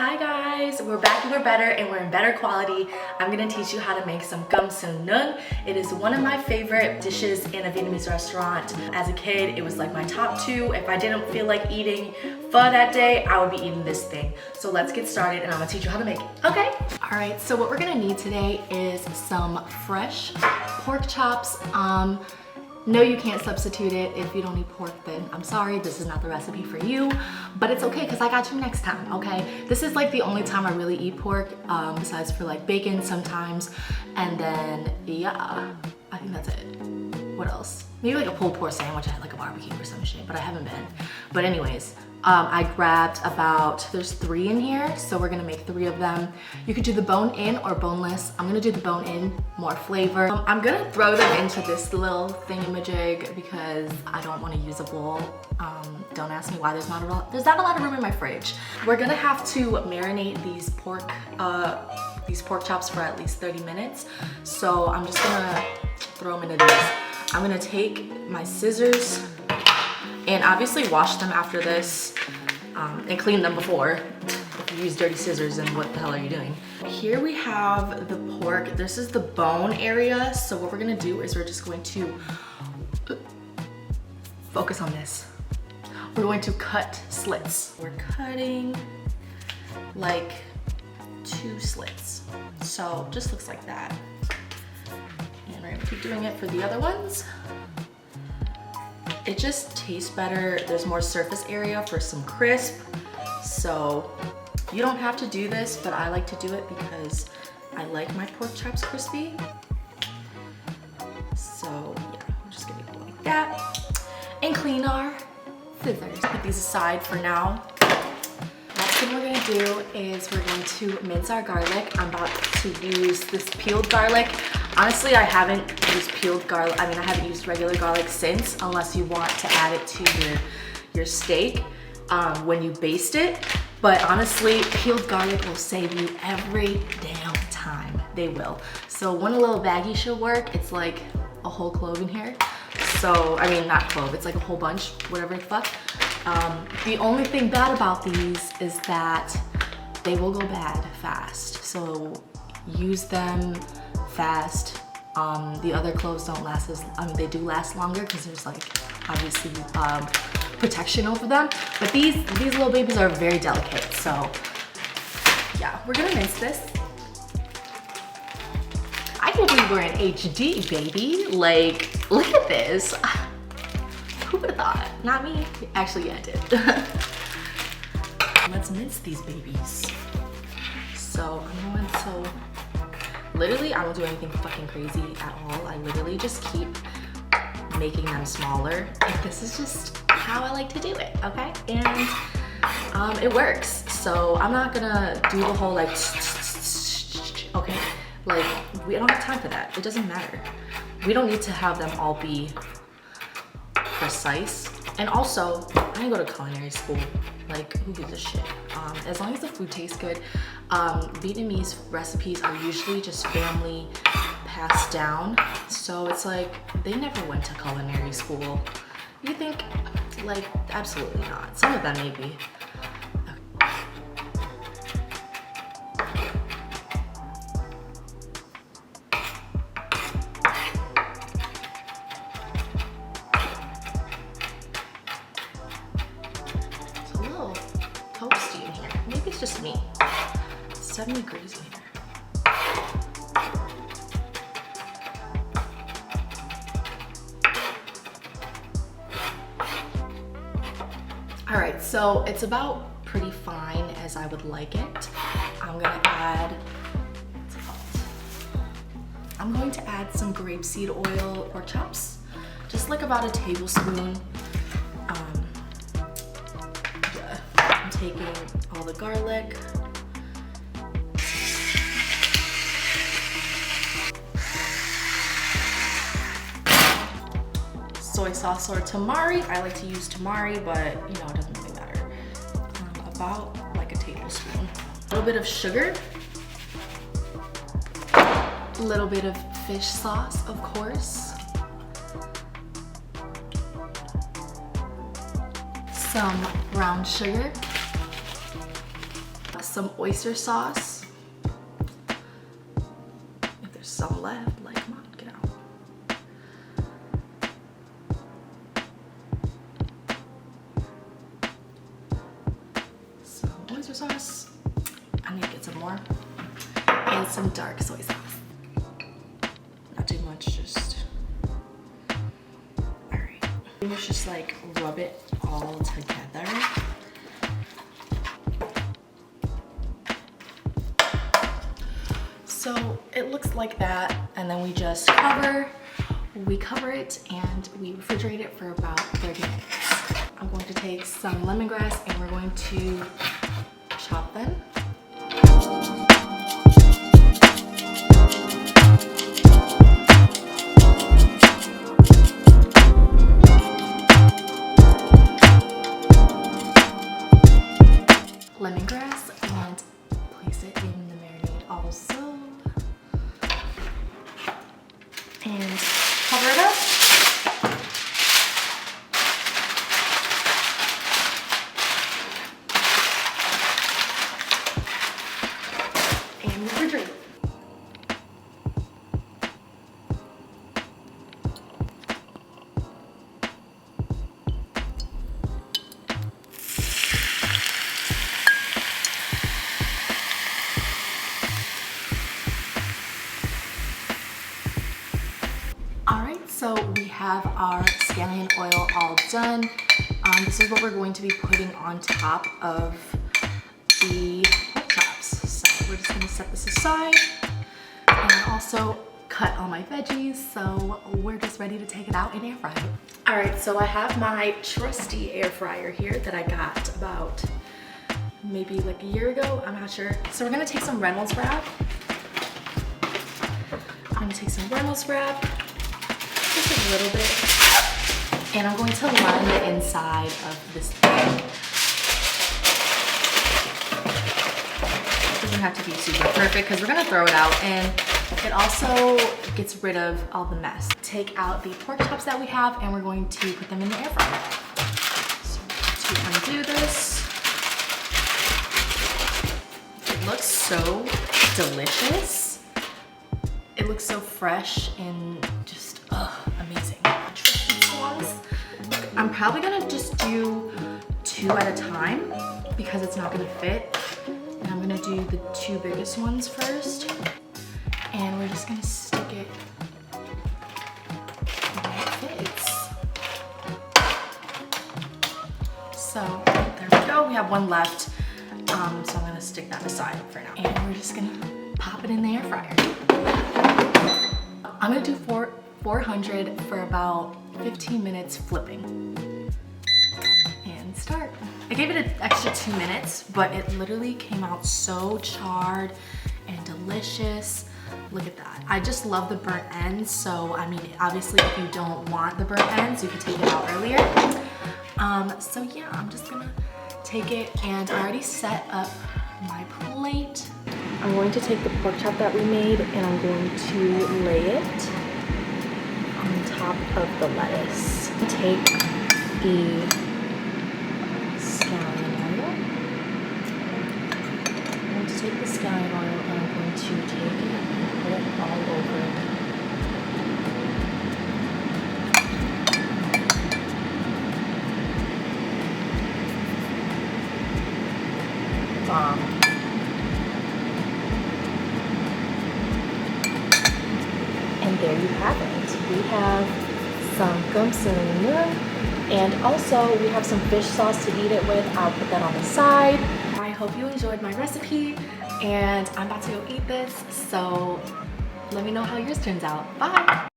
Hi guys, we're back and we're better and we're in better quality. I'm gonna teach you how to make some cơm sườn nướng. It is one of my favorite dishes in a Vietnamese restaurant. As a kid, it was like my top two. If I didn't feel like eating pho that day, I would be eating this thing. So let's get started and I'm gonna teach you how to make it, okay? All right, so what we're gonna need today is some fresh pork chops. No, you can't substitute it. If you don't eat pork, then I'm sorry, this is not the recipe for you, but it's okay because I got you next time, okay? This is like the only time I really eat pork, besides for like bacon sometimes. And then, yeah, I think that's it. What else? Maybe like a pulled pork sandwich at like a barbecue or some shit, but I haven't been. But anyways, I grabbed there's 3 in here, so we're gonna make 3 of them. You could do the bone in or boneless. I'm gonna do the bone in, more flavor. I'm gonna throw them into this little thingamajig because I don't wanna use a bowl. Don't ask me why there's not a lot of room in my fridge. We're gonna have to marinate these pork chops for at least 30 minutes. So I'm just gonna throw them into these. I'm gonna take my scissors and obviously wash them after this and clean them before. If you use dirty scissors, then what the hell are you doing? Here we have the pork. This is the bone area. So what we're gonna do is we're just going to focus on this. We're going to cut slits. We're cutting like 2 slits. So just looks like that. And we're gonna keep doing it for the other ones. It just tastes better. There's more surface area for some crisp. So you don't have to do this, but I like to do it because I like my pork chops crispy. So yeah, I'm just gonna go like that. And clean our scissors. Put these aside for now. Next thing we're gonna do is we're going to mince our garlic. I'm about to use this peeled garlic. Honestly, I haven't used peeled garlic. I haven't used regular garlic since, unless you want to add it to your steak when you baste it. But honestly, peeled garlic will save you every damn time. They will. So one little baggie should work. It's like a whole clove in here. So, not clove, it's like a whole bunch, whatever the fuck. The only thing bad about these is that they will go bad fast. So use them fast. The other cloves don't last they do last longer because there's like obviously protection over them. But these little babies are very delicate. So yeah, we're gonna mince this. I can't believe we're in HD, baby. Like, look at this. Who would have thought? Not me. Actually, yeah, I did. Let's mince these babies. So I'm going to, literally, I don't do anything fucking crazy at all. I literally just keep making them smaller. And this is just how I like to do it, okay? And it works. So I'm not gonna do the whole like, okay? Like, we don't have time for that. It doesn't matter. We don't need to have them all be precise. And also, I didn't go to culinary school. Like, who gives a shit? As long as the food tastes good. Vietnamese recipes are usually just family passed down. So it's like, they never went to culinary school. You think, like, absolutely not. Some of them maybe. Toasty in here. Maybe it's just me. It's 7 degrees in here. All right, so it's about pretty fine as I would like it. I'm going to add some grapeseed oil or chops, just like about a tablespoon. I'm taking all the garlic. Soy sauce or tamari. I like to use tamari, but it doesn't really matter. About like a tablespoon. A little bit of sugar. A little bit of fish sauce, of course. Some brown sugar. some oyster sauce. If there's some left, like, come on, get out. Some oyster sauce. I need to get some more. And some dark soy sauce. Not too much, just. Alright. Let's just like rub it all together. So it looks like that, and then we just cover it and we refrigerate it for about 30 minutes. I'm going to take some lemongrass and we're going to chop them. Lemongrass and place it in the marinade also. And cover it up. And refrigerate. So we have our scallion oil all done. This is what we're going to be putting on top of the pork chops. So we're just gonna set this aside. And I also cut all my veggies, so we're just ready to take it out and air fry it. All right, so I have my trusty air fryer here that I got about maybe like a year ago, I'm not sure. So we're gonna take some Reynolds wrap. I'm gonna take some Reynolds wrap. Just a little bit, and I'm going to line the inside of this thing. It doesn't have to be super perfect because we're going to throw it out, and it also gets rid of all the mess. Take out the pork chops that we have and we're going to put them in the air fryer. So to undo this, it looks so delicious. It looks so fresh and just amazing. I'm probably gonna just do 2 at a time because it's not gonna fit. And I'm gonna do the 2 biggest ones first. And we're just gonna stick it where it fits. So there we go, we have 1 left. So I'm gonna stick that aside for now. And we're just gonna pop it in the air fryer. I'm gonna do 400 for about 15 minutes flipping. And start. I gave it an extra 2 minutes, but it literally came out so charred and delicious. Look at that. I just love the burnt ends, so I mean, obviously if you don't want the burnt ends, you can take it out earlier. So yeah, I'm just gonna take it, and I already set up my plate. I'm going to take the pork chop that we made and I'm going to lay it on top of the lettuce. Take the scallion oil. I'm going to take the scallion oil and I'm going to take it and put it all over it. Bomb. And there you have it. We have some gum sung noon, and also we have some fish sauce to eat it with. I'll put that on the side. I hope you enjoyed my recipe, and I'm about to go eat this, so let me know how yours turns out. Bye!